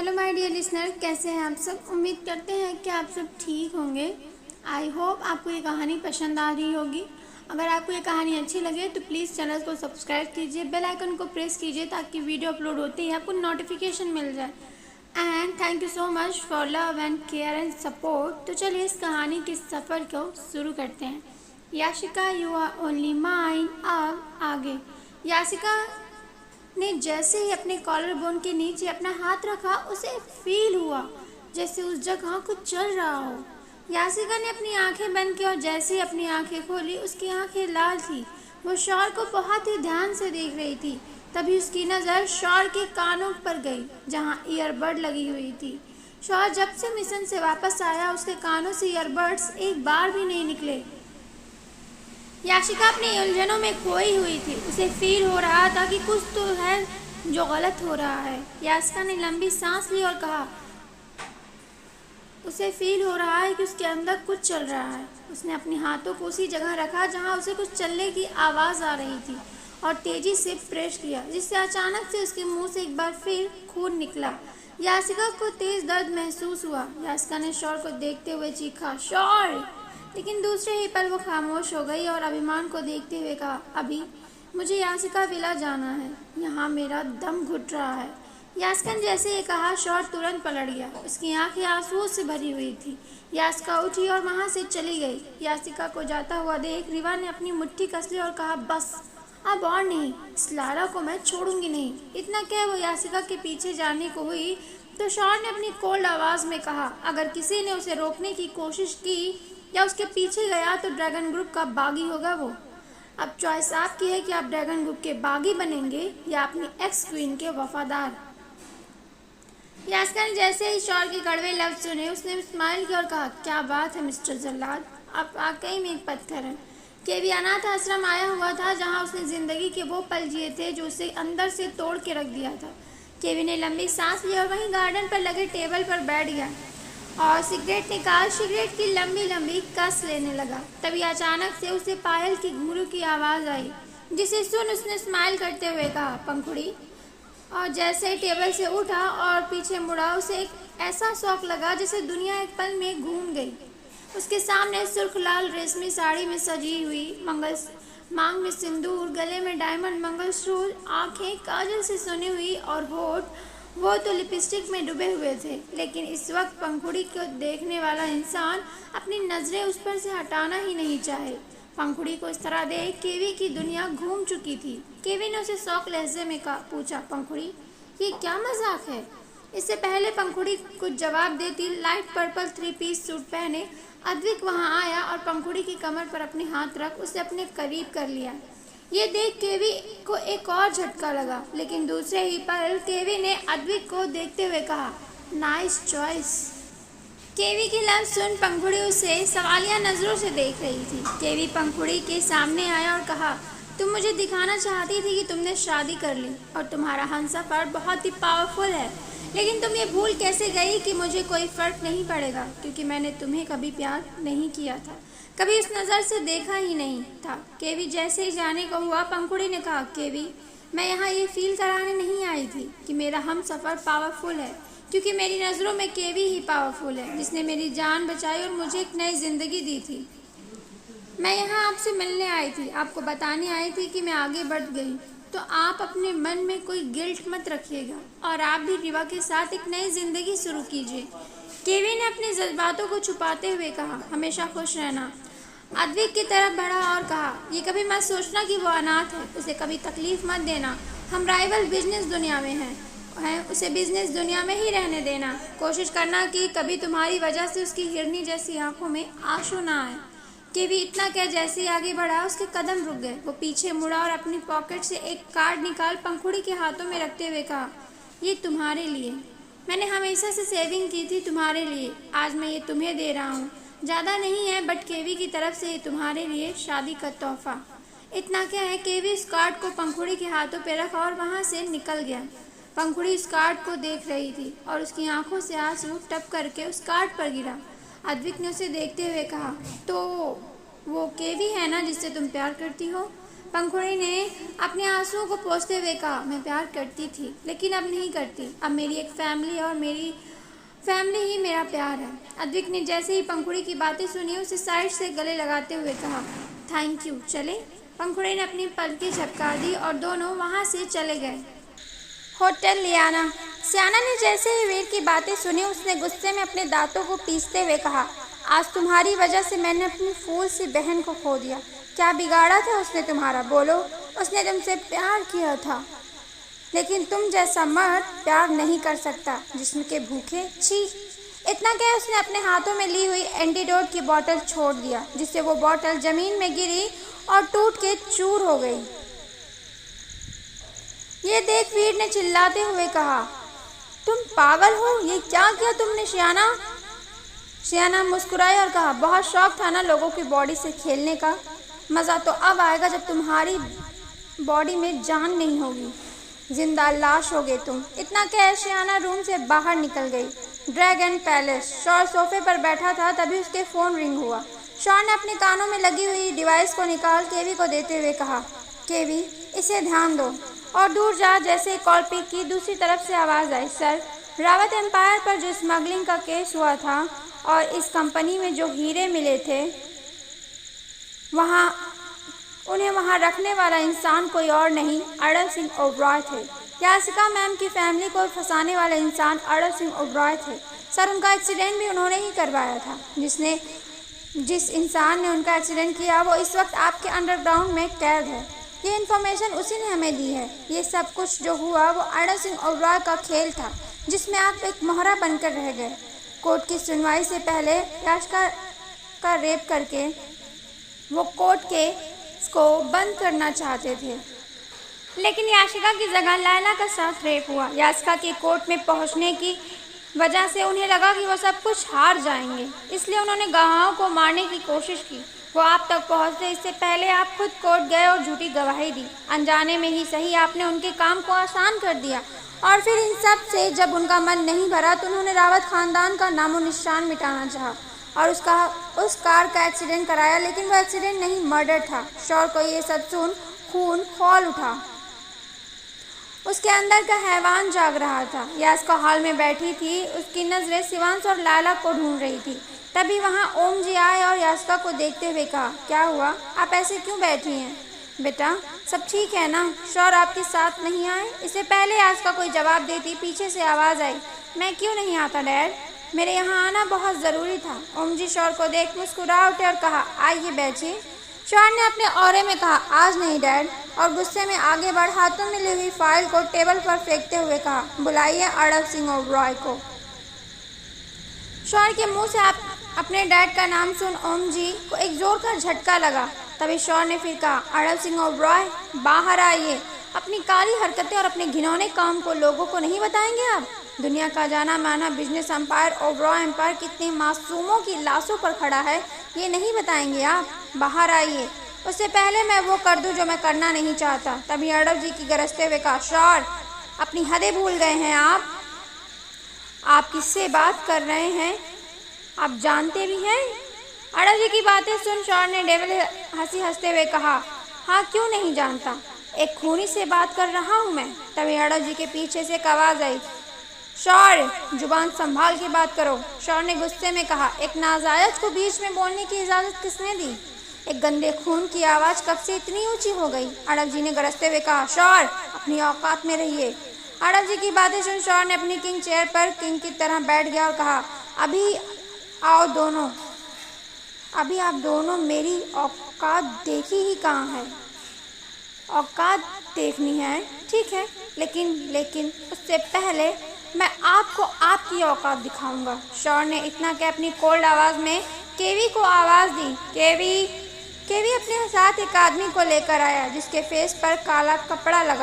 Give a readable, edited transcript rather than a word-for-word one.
Hello my dear listener, कैसे हैं आप सब। उम्मीद करते हैं कि आप सब ठीक होंगे। आई होप आपको ये कहानी पसंद आ रही होगी। अगर आपको ये कहानी अच्छी लगे तो प्लीज़ चैनल को सब्सक्राइब कीजिए, बेल आइकन को प्रेस कीजिए ताकि वीडियो अपलोड होते ही आपको नोटिफिकेशन मिल जाए। And thank you so much for love and care and support. तो चलिए इस कहानी के सफ़र को शुरू करते हैं। Yashika you are only mine. अब आगे। याशिका ने जैसे ही अपने कॉलर बोन के नीचे अपना हाथ रखा, उसे फील हुआ जैसे उस जगह कुछ चल रहा हो। याशिका ने अपनी आंखें बंद की और जैसे ही अपनी आंखें खोली, उसकी आंखें लाल थी। वो शौर को बहुत ही ध्यान से देख रही थी। तभी उसकी नज़र शौर के कानों पर गई, जहां ईयरबड लगी हुई थी। शौर जब से मिशन से वापस आया, उसके कानों से ईयरबड्स एक बार भी नहीं निकले। याशिका अपनी उलझनों में खोई हुई थी। उसे फील हो रहा था कि कुछ तो है जो गलत हो रहा है। याशिका ने लंबी सांस ली और कहा, उसे फील हो रहा है कि उसके अंदर कुछ चल रहा है। उसने अपने हाथों को उसी जगह रखा जहां उसे कुछ चलने की आवाज़ आ रही थी और तेजी से प्रेस किया, जिससे अचानक से उसके मुंह से एक बार फिर खून निकला। याशिका को तेज दर्द महसूस हुआ। याशिका ने शौर को देखते हुए चीखा, शौर! लेकिन दूसरे ही पल वो खामोश हो गई और अभिमान को देखते हुए कहा, अभी मुझे याशिका विला जाना है, यहाँ मेरा दम घुट रहा है। याशिका ने जैसे ये कहा, शौर तुरंत पलट गया। उसकी आंखें आंसुओं से भरी हुई थी। याशिका उठी और वहाँ से चली गई। याशिका को जाता हुआ देख रिवा ने अपनी मुट्ठी कस ली और कहा, बस अब और नहीं, इस लारा को मैं छोड़ूंगी नहीं। इतना कह वो याशिका के पीछे जाने को हुई तो शौर ने अपनी कोल्ड आवाज़ में कहा, अगर किसी ने उसे रोकने की कोशिश की या उसके पीछे गया तो ड्रैगन ग्रुप का बागी होगा वो। अब चॉइस आपकी है कि आप ड्रैगन ग्रुप के बागी बनेंगे या अपनी एक्स क्वीन के वफादार। याशिका ने जैसे ही शौर के कड़वे लफ्ज सुने, उसने स्माइल किया और कहा, क्या बात है मिस्टर जल्लाद, आप वाकई में एक पत्थर हैं। केवी अनाथ आश्रम आया हुआ था जहां उसने जिंदगी के वो पल जिए थे जो उसे अंदर से तोड़ के रख दिया था। केवी ने लंबी सांस ली और वहीं गार्डन पर लगे टेबल पर बैठ गया और सिगरेट निकाल सिगरेट की लंबी लंबी कस लेने लगा। तभी अचानक से उसे पायल की घुंघरू की आवाज़ आई, जिसे सुन उसने स्माइल करते हुए कहा, पंखुड़ी। और जैसे ही टेबल से उठा और पीछे मुड़ा, उसे एक ऐसा शौक लगा जैसे दुनिया एक पल में घूम गई। उसके सामने सुर्ख लाल रेशमी साड़ी में सजी हुई, मांग में सिंदूर, गले में डायमंड मंगलसूत्र, आंखें काजल से सुनी हुई और होठ वो तो लिपस्टिक में डूबे हुए थे। लेकिन इस वक्त पंखुड़ी को देखने वाला इंसान अपनी नज़रें उस पर से हटाना ही नहीं चाहे। पंखुड़ी को इस तरह देख केवी की दुनिया घूम चुकी थी। केवी ने उसे शौक लहजे में पूछा, पंखुड़ी ये क्या मजाक है। इससे पहले पंखुड़ी कुछ जवाब देती, लाइट पर्पल 3 पीस सूट पहने अद्विक वहां आया और पंखुड़ी की कमर पर अपने हाथ रख उसे अपने करीब कर लिया। ये देख केवी को एक और झटका लगा, लेकिन दूसरे ही पल केवी ने अद्विक को देखते हुए कहा, नाइस चॉइस। केवी की लफ्ज़ सुन पंखुड़ी उसे सवालिया नज़रों से देख रही थी। केवी पंखुड़ी के सामने आया और कहा, तुम मुझे दिखाना चाहती थी कि तुमने शादी कर ली और तुम्हारा हमसफ़र बहुत ही पावरफुल है, लेकिन तुम ये भूल कैसे गई कि मुझे कोई फ़र्क नहीं पड़ेगा, क्योंकि मैंने तुम्हें कभी प्यार नहीं किया था, कभी उस नज़र से देखा ही नहीं था। केवी जैसे ही जाने को हुआ, पंखुड़ी ने कहा, केवी मैं यहाँ ये फील कराने नहीं आई थी कि मेरा हमसफ़र पावरफुल है, क्योंकि मेरी नज़रों में केवी ही पावरफुल है, जिसने मेरी जान बचाई और मुझे एक नई ज़िंदगी दी थी। मैं यहाँ आपसे मिलने आई थी, आपको बताने आई थी कि मैं आगे बढ़ गई, तो आप अपने मन में कोई गिल्ट मत रखिएगा और आप भी रिवा के साथ एक नई ज़िंदगी शुरू कीजिए। केवी ने अपने जज्बातों को छुपाते हुए कहा, हमेशा खुश रहना। अद्विक की तरफ बढ़ा और कहा, ये कभी मत सोचना कि वो अनाथ है, उसे कभी तकलीफ मत देना। हम राइवल बिजनेस दुनिया में हैं, उसे बिजनेस दुनिया में ही रहने देना। कोशिश करना कि कभी तुम्हारी वजह से उसकी हिरनी जैसी आंखों में आंसू ना आए। केवी इतना कह जैसे ही आगे बढ़ा, उसके कदम रुक गए। वो पीछे मुड़ा और अपनी पॉकेट से एक कार्ड निकाल पंखुड़ी के हाथों में रखते हुए कहा, ये तुम्हारे लिए, मैंने हमेशा से सेविंग की थी तुम्हारे लिए, आज मैं ये तुम्हें दे रहा हूँ। ज़्यादा नहीं है, बट केवी की तरफ से ये तुम्हारे लिए शादी का तोहफा। इतना क्या है, केवी उस कार्ड को पंखुड़ी के हाथों पे रखा और वहाँ से निकल गया। पंखुड़ी उस कार्ड को देख रही थी और उसकी आंखों से आंसू टप करके उस कार्ड पर गिरा। अद्विक ने उसे देखते हुए कहा, तो वो केवी है ना जिससे तुम प्यार करती हो। पंखुड़ी ने अपने आंसुओं को पोंछते हुए कहा, मैं प्यार करती थी लेकिन अब नहीं करती। अब मेरी एक फैमिली और मेरी फैमिली ही मेरा प्यार है। अद्विक ने जैसे ही पंखुड़ी की बातें सुनी उसे साइड से गले लगाते हुए कहा, थैंक यू, चले। पंखुड़ी ने अपनी पलकें झपका दी और दोनों वहां से चले गए। होटल लियाना। सियाना ने जैसे ही वीर की बातें सुनी उसने गुस्से में अपने दांतों को पीसते हुए कहा, आज तुम्हारी वजह से मैंने अपनी फूल सी बहन को खो दिया। क्या बिगाड़ा था उसने तुम्हारा? बोलो। उसने तुमसे प्यार किया था, लेकिन तुम जैसा मर्द प्यार नहीं कर सकता जिस्म के भूखे। छी। इतना कह उसने अपने हाथों में ली हुई एंटीडोट की बोतल छोड़ दिया, जिससे वो बोतल जमीन में गिरी और टूट के चूर हो गई। ये देख वीर ने चिल्लाते हुए कहा, तुम पागल हो, ये क्या किया तुमने सियाना? सियाना मुस्कुराई और कहा, बहुत शौक था ना लोगों की बॉडी से खेलने का। मज़ा तो अब आएगा जब तुम्हारी बॉडी में जान नहीं होगी, जिंदा लाश हो गए तुम। इतना कह सियाना रूम से बाहर निकल गई। Dragon palace. शौर सोफे पर बैठा था, तभी उसके फ़ोन रिंग हुआ। शौर ने अपने कानों में लगी हुई डिवाइस को निकाल केवी को देते हुए कहा, केवी, इसे ध्यान दो। और दूर जा जैसे कॉल पिक की दूसरी तरफ से आवाज़ आई, सर, रावत एम्पायर पर जो स्मगलिंग का केस हुआ था और इस कंपनी में जो हीरे मिले थे, उन्हें वहाँ रखने वाला इंसान कोई और नहीं, अड़ल सिंह ओबरॉय थे। यासिका मैम की फैमिली को फंसाने वाला इंसान अड़ल सिंह ओबरॉय थे। सर, उनका एक्सीडेंट भी उन्होंने ही करवाया था। जिस इंसान ने उनका एक्सीडेंट किया वो इस वक्त आपके अंडरग्राउंड में कैद है। ये इन्फॉर्मेशन उसी ने हमें दी है। ये सब कुछ जो हुआ वो अड़ल सिंह ओबरॉय का खेल था, जिसमें आप एक मोहरा बनकर रह गए। कोर्ट की सुनवाई से पहले याशिका का रेप करके वो कोर्ट केस को बंद करना चाहते थे, लेकिन याशिका की जगह लैला का साथ रेप हुआ। याशिका के कोर्ट में पहुंचने की वजह से उन्हें लगा कि वो सब कुछ हार जाएंगे, इसलिए उन्होंने गवाहों को मारने की कोशिश की। वो आप तक पहुंचते इससे पहले आप खुद कोर्ट गए और झूठी गवाही दी। अनजाने में ही सही, आपने उनके काम को आसान कर दिया। और फिर इन सब से जब उनका मन नहीं भरा तो उन्होंने रावत खानदान का नामो निशान मिटाना चाहा और उस कार का एक्सीडेंट कराया, लेकिन वो एक्सीडेंट नहीं, मर्डर था। शौर को ये सब सुन खून खौल उठा। उसके अंदर का हैवान जाग रहा था। यास्का हॉल में बैठी थी, उसकी नज़रें शिवांश और लाला को ढूंढ रही थी। तभी वहाँ ओम जी आए और यास्का को देखते हुए कहा, क्या हुआ, आप ऐसे क्यों बैठी हैं? बेटा, सब ठीक है ना? शौर आपके साथ नहीं आए? इससे पहले यास्का कोई जवाब देती पीछे से आवाज़ आई, मैं क्यों नहीं आता डैड, मेरे यहाँ आना बहुत ज़रूरी था। ओम जी शौर को देख मुस्कुरा उठे और कहा, आइए बैठिए। शौर ने अपने औरे में कहा, आज नहीं डैड, और गुस्से में आगे बढ़ हाथों में ली हुई फाइल को टेबल पर फेंकते हुए कहा, बुलाइए अड़ल सिंह ओबरॉय को। शौर के मुंह से अपने डैड का नाम सुन ओम जी को एक जोर का झटका लगा। तभी शौर ने फिर कहा, अड़ल सिंह ओबरॉय, बाहर आइए। अपनी काली हरकतें और अपने घिनौने काम को लोगों को नहीं बताएंगे आप? दुनिया का जाना माना बिजनेस एम्पायर ओबरॉय एम्पायर कितने मासूमों की लाशों पर खड़ा है, ये नहीं बताएंगे आप? बाहर आइए। उससे पहले मैं वो कर दूं जो मैं करना नहीं चाहता। तभी अड़ल जी की गरजते हुए कहा, शौर, अपनी हदें भूल गए हैं आप किससे बात कर रहे हैं? आप जानते भी हैं? अड़ल जी की बातें सुन शौर ने डेविल हंसी हंसते हुए कहा, हाँ क्यों नहीं जानता, एक खूनी से बात कर रहा हूँ मैं। तभी अड़ल जी के पीछे से एक आवाज़ आई, शौर, जुबान संभाल के बात करो। शौर ने गुस्से में कहा, एक नाजायज को बीच में बोलने की इजाज़त किसने दी? एक गंदे खून की आवाज़ कब से इतनी ऊंची हो गई? अड़ल जी ने गरजते हुए कहा, शौर, अपनी औकात में रहिए। अड़ल जी की बातें सुन शौर ने अपनी किंग चेयर पर किंग की तरह बैठ गया और कहा, अभी आप दोनों मेरी औकात देखी ही कहाँ है? औकात देखनी है, ठीक है, लेकिन उससे पहले मैं आपको आपकी औकात दिखाऊंगा। शौर ने इतना कह अपनी कोल्ड आवाज़ में केवी को आवाज़ दी। केवी अपने साथ एक आदमी को लेकर आया जिसके फेस पर काला कपड़ा लगा